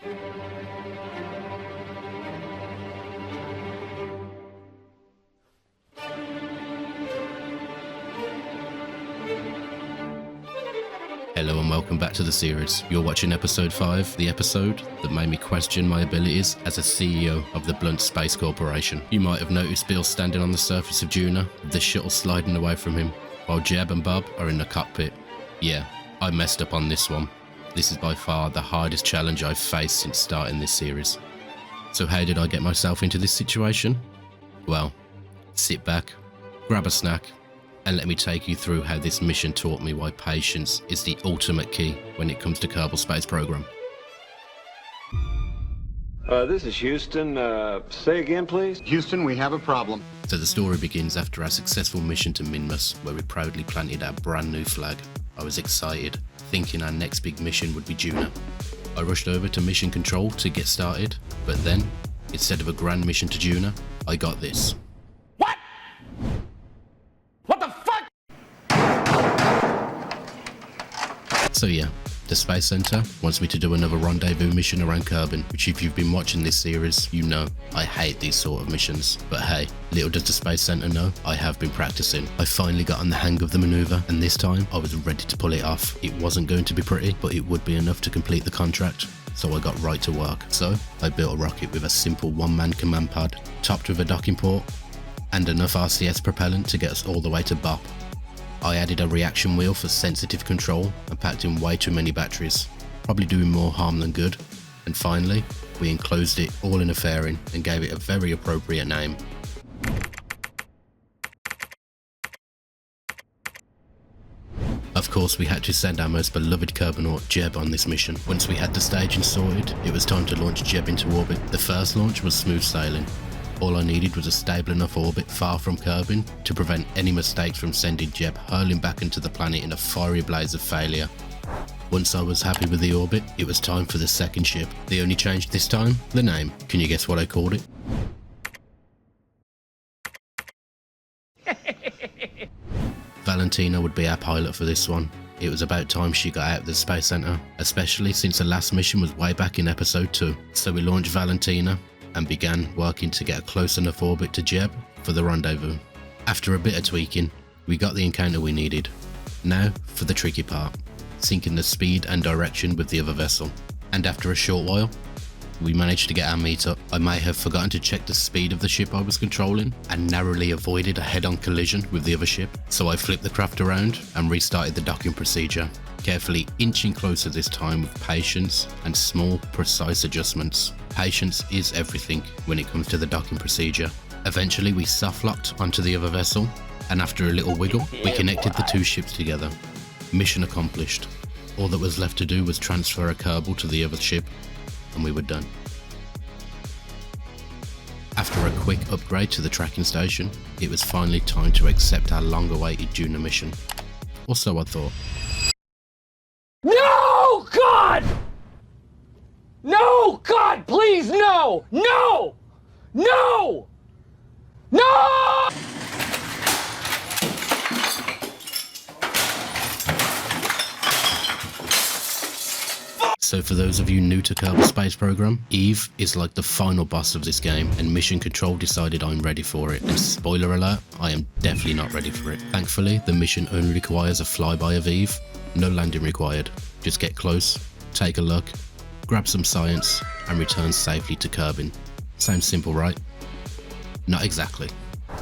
Hello and welcome back to the series. You're watching episode 5, the episode that made me question my abilities as a CEO of the Blunt Space Corporation. You might have noticed Bill standing on the surface of Duna, with the shuttle sliding away from him, while Jeb and Bob are in the cockpit. Yeah, I messed up on this one. This is by far the hardest challenge I've faced since starting this series. So how did I get myself into this situation? Well, sit back, grab a snack, and let me take you through how this mission taught me why patience is the ultimate key when it comes to Kerbal Space Program. This is Houston. Say again, please. Houston, we have a problem. So the story begins after our successful mission to Minmus, where we proudly planted our brand new flag. I was excited, thinking our next big mission would be Duna. I rushed over to mission control to get started, but then, instead of a grand mission to Duna, I got this. What? What the fuck? So yeah, the Space Center wants me to do another rendezvous mission around Kerbin, which if you've been watching this series, you know I hate these sort of missions. But hey, little does the Space Center know, I have been practicing. I finally got on the hang of the maneuver, and this time I was ready to pull it off. It wasn't going to be pretty, but it would be enough to complete the contract. So I got right to work. So I built a rocket with a simple one-man command pod, topped with a docking port, and enough RCS propellant to get us all the way to Bop. I added a reaction wheel for sensitive control and packed in way too many batteries, probably doing more harm than good. And finally, we enclosed it all in a fairing and gave it a very appropriate name. Of course, we had to send our most beloved Kerbonauts, Jeb, on this mission. Once we had the staging sorted, it was time to launch Jeb into orbit. The first launch was smooth sailing. All I needed was a stable enough orbit far from Kerbin to prevent any mistakes from sending Jeb hurling back into the planet in a fiery blaze of failure. Once I was happy with the orbit, it was time for the second ship. The only change this time? The name. Can you guess what I called it? Valentina would be our pilot for this one. It was about time she got out of the Space Center, especially since the last mission was way back in episode 2. So we launched Valentina and began working to get a close enough orbit to Jeb for the rendezvous. After a bit of tweaking, we got the encounter we needed. Now for the tricky part, syncing the speed and direction with the other vessel. And after a short while, we managed to get our meet up. I may have forgotten to check the speed of the ship I was controlling and narrowly avoided a head-on collision with the other ship, so I flipped the craft around and restarted the docking procedure, carefully inching closer this time with patience and small, precise adjustments. Patience is everything when it comes to the docking procedure. Eventually we soft-locked onto the other vessel, and after a little wiggle, we connected the two ships together. Mission accomplished. All that was left to do was transfer a Kerbal to the other ship, and we were done. After a quick upgrade to the tracking station, it was finally time to accept our long-awaited Duna mission. Or so I thought. No, God! No, God, please, no! No! No! No! So for those of you new to Kerbal Space Program, Eve is like the final boss of this game, and Mission Control decided I'm ready for it. And spoiler alert, I am definitely not ready for it. Thankfully, the mission only requires a flyby of Eve, no landing required. Just get close, take a look, grab some science, and return safely to Kerbin. Sounds simple, right? Not exactly.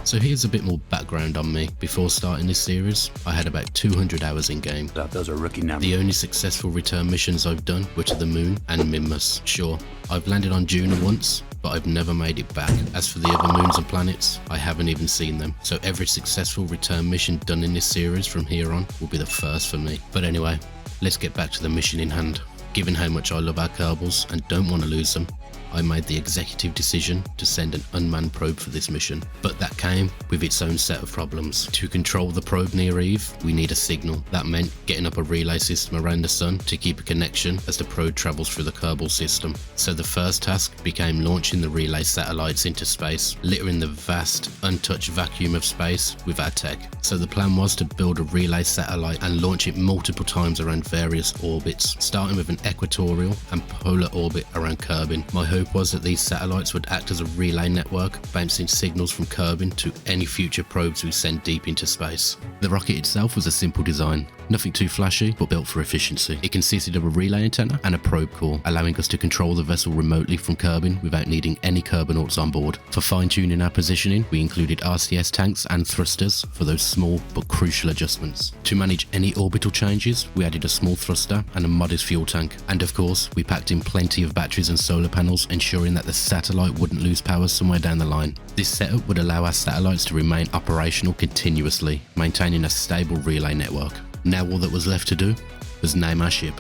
So here's a bit more background on me. Before starting this series, I had about 200 hours in game. Those are rookie numbers. The only successful return missions I've done were to the moon and Minmus. Sure, I've landed on Duna once, but I've never made it back. As for the other moons and planets, I haven't even seen them. So every successful return mission done in this series from here on will be the first for me. But anyway, let's get back to the mission in hand. Given how much I love our Kerbals and don't want to lose them, I made the executive decision to send an unmanned probe for this mission, but that came with its own set of problems. To control the probe near Eve, we need a signal. That meant getting up a relay system around the sun to keep a connection as the probe travels through the Kerbal system. So the first task became launching the relay satellites into space, littering the vast, untouched vacuum of space with our tech. So the plan was to build a relay satellite and launch it multiple times around various orbits, starting with an equatorial and polar orbit around Kerbin. My hope was that these satellites would act as a relay network, bouncing signals from Kerbin to any future probes we send deep into space. The rocket itself was a simple design, nothing too flashy, but built for efficiency. It consisted of a relay antenna and a probe core, allowing us to control the vessel remotely from Kerbin without needing any Kerbonauts on board. For fine-tuning our positioning, we included RCS tanks and thrusters for those small but crucial adjustments. To manage any orbital changes, we added a small thruster and a modest fuel tank. And of course, we packed in plenty of batteries and solar panels, ensuring that the satellite wouldn't lose power somewhere down the line. This setup would allow our satellites to remain operational continuously, maintaining a stable relay network. Now all that was left to do was name our ship.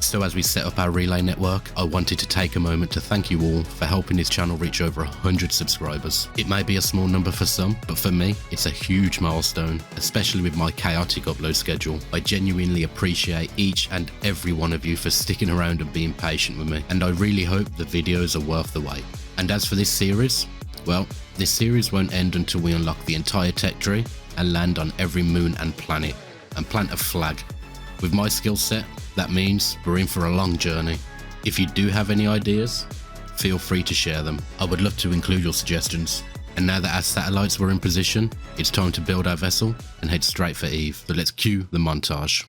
So as we set up our relay network, I wanted to take a moment to thank you all for helping this channel reach over 100 subscribers. It may be a small number for some, but for me, it's a huge milestone, especially with my chaotic upload schedule. I genuinely appreciate each and every one of you for sticking around and being patient with me, and I really hope the videos are worth the wait. And as for this series, well, this series won't end until we unlock the entire tech tree and land on every moon and planet, and plant a flag. With my skill set, that means we're in for a long journey. If you do have any ideas, feel free to share them. I would love to include your suggestions. And now that our satellites were in position, it's time to build our vessel and head straight for Eve. So let's cue the montage.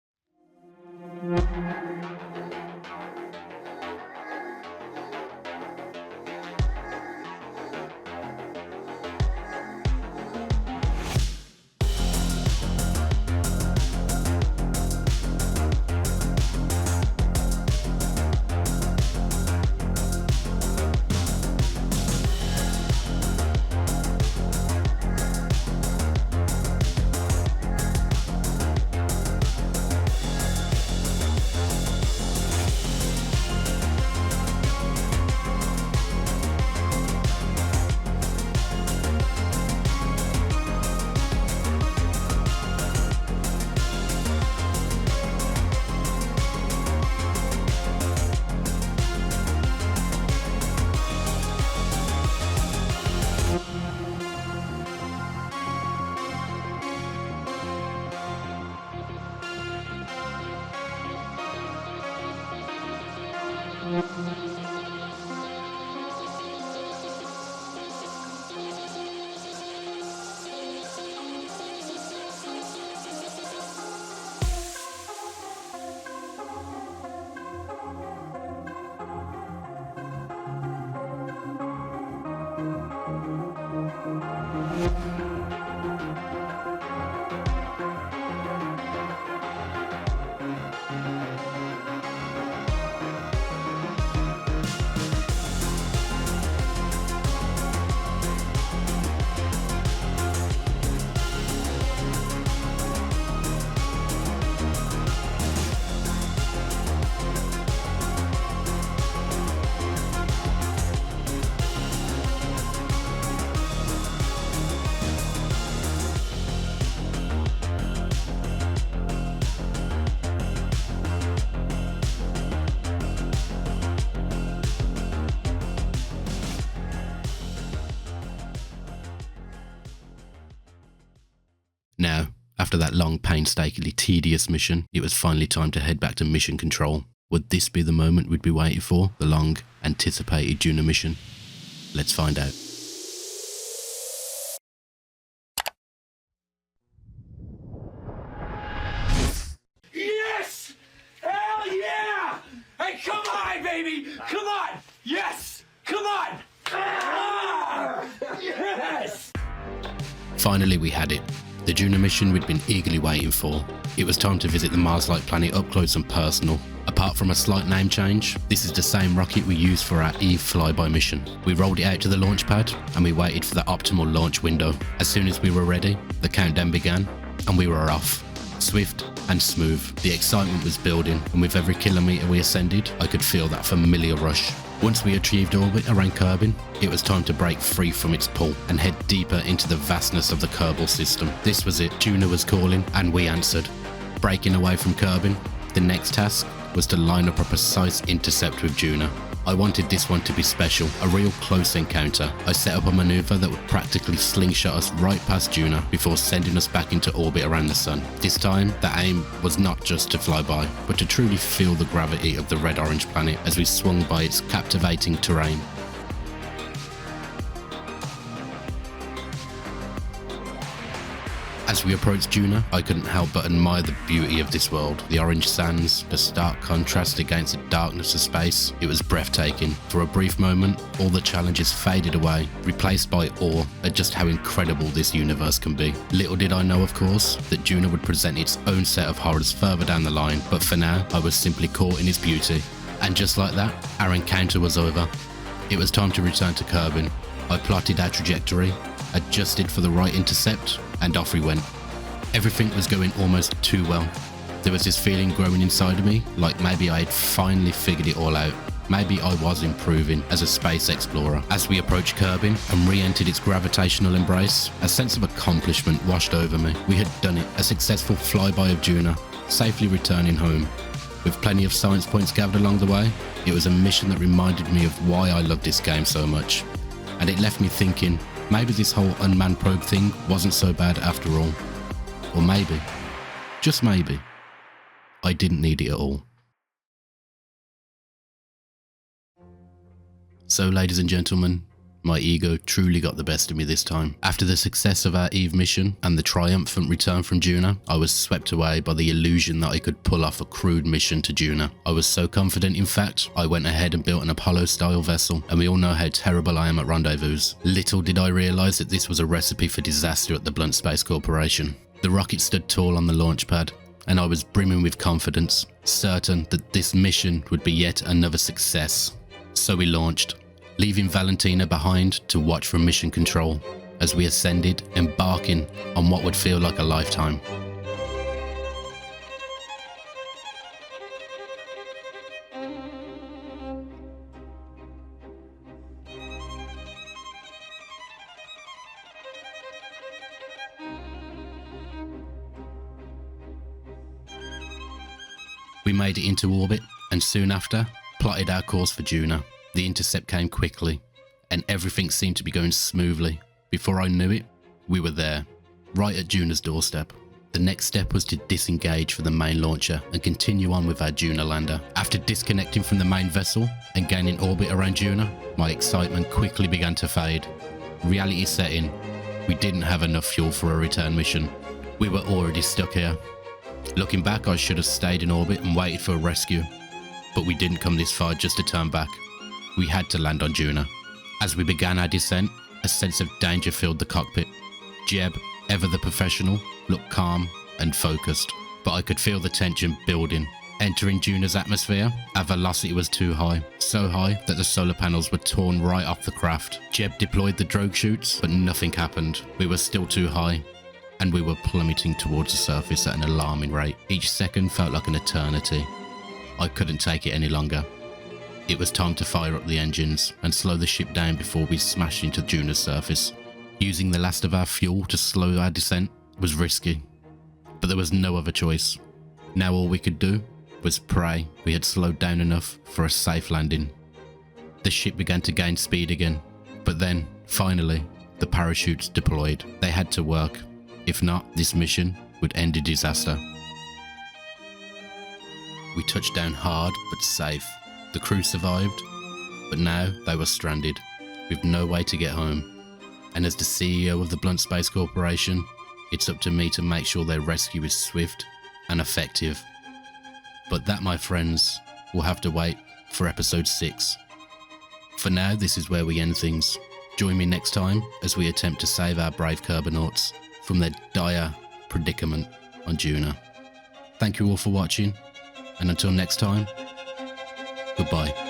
Now, after that long, painstakingly tedious mission, it was finally time to head back to mission control. Would this be the moment we'd be waiting for? The long, anticipated Duna mission? Let's find out. Yes! Hell yeah! Hey, come on, baby! Come on! Yes! Come on! Ah! Yes! Finally, we had it. The Duna mission we'd been eagerly waiting for. It was time to visit the Mars-like planet up close and personal. Apart from a slight name change, this is the same rocket we used for our Eve flyby mission. We rolled it out to the launch pad and we waited for the optimal launch window. As soon as we were ready, the countdown began and we were off. Swift and smooth. The excitement was building, and with every kilometre we ascended, I could feel that familiar rush. Once we achieved orbit around Kerbin, it was time to break free from its pull and head deeper into the vastness of the Kerbal system. This was it. Duna was calling, and we answered. Breaking away from Kerbin, the next task was to line up a precise intercept with Duna. I wanted this one to be special, a real close encounter. I set up a manoeuvre that would practically slingshot us right past Duna before sending us back into orbit around the sun. This time, the aim was not just to fly by, but to truly feel the gravity of the red-orange planet as we swung by its captivating terrain. As we approached Duna, I couldn't help but admire the beauty of this world. The orange sands, the stark contrast against the darkness of space. It was breathtaking. For a brief moment, all the challenges faded away, replaced by awe at just how incredible this universe can be. Little did I know, of course, that Duna would present its own set of horrors further down the line, but for now, I was simply caught in its beauty. And just like that, our encounter was over. It was time to return to Kerbin. I plotted our trajectory, adjusted for the right intercept, and off we went. Everything was going almost too well. There was this feeling growing inside of me, like maybe I had finally figured it all out. Maybe I was improving as a space explorer. As we approached Kerbin and re-entered its gravitational embrace, a sense of accomplishment washed over me. We had done it, a successful flyby of Duna, safely returning home. With plenty of science points gathered along the way, it was a mission that reminded me of why I loved this game so much. And it left me thinking, maybe this whole unmanned probe thing wasn't so bad after all. Or maybe, just maybe, I didn't need it at all. So ladies and gentlemen, my ego truly got the best of me this time. After the success of our Eve mission and the triumphant return from Duna, I was swept away by the illusion that I could pull off a crewed mission to Duna. I was so confident, in fact, I went ahead and built an Apollo-style vessel, and we all know how terrible I am at rendezvous. Little did I realise that this was a recipe for disaster at the Blunt Space Corporation. The rocket stood tall on the launch pad, and I was brimming with confidence, certain that this mission would be yet another success. So we launched, leaving Valentina behind to watch from mission control as we ascended, embarking on what would feel like a lifetime. We made it into orbit and soon after plotted our course for Duna. The intercept came quickly and everything seemed to be going smoothly. Before I knew it, we were there, right at Duna's doorstep. The next step was to disengage from the main launcher and continue on with our Duna lander. After disconnecting from the main vessel and gaining orbit around Duna, my excitement quickly began to fade. Reality set in. We didn't have enough fuel for a return mission. We were already stuck here. Looking back, I should have stayed in orbit and waited for a rescue. But we didn't come this far just to turn back. We had to land on Duna. As we began our descent, a sense of danger filled the cockpit. Jeb, ever the professional, looked calm and focused, but I could feel the tension building. Entering Duna's atmosphere, our velocity was too high, so high that the solar panels were torn right off the craft. Jeb deployed the drogue chutes, but nothing happened. We were still too high, and we were plummeting towards the surface at an alarming rate. Each second felt like an eternity. I couldn't take it any longer. It was time to fire up the engines and slow the ship down before we smashed into Duna's surface. Using the last of our fuel to slow our descent was risky, but there was no other choice. Now all we could do was pray we had slowed down enough for a safe landing. The ship began to gain speed again, but then, finally, the parachutes deployed. They had to work. If not, this mission would end in disaster. We touched down hard but safe. The crew survived, but now they were stranded, with no way to get home. And as the CEO of the Blunt Space Corporation, it's up to me to make sure their rescue is swift and effective. But that, my friends, will have to wait for episode 6. For now, this is where we end things. Join me next time as we attempt to save our brave Kerbonauts from their dire predicament on Duna. Thank you all for watching, and until next time, goodbye.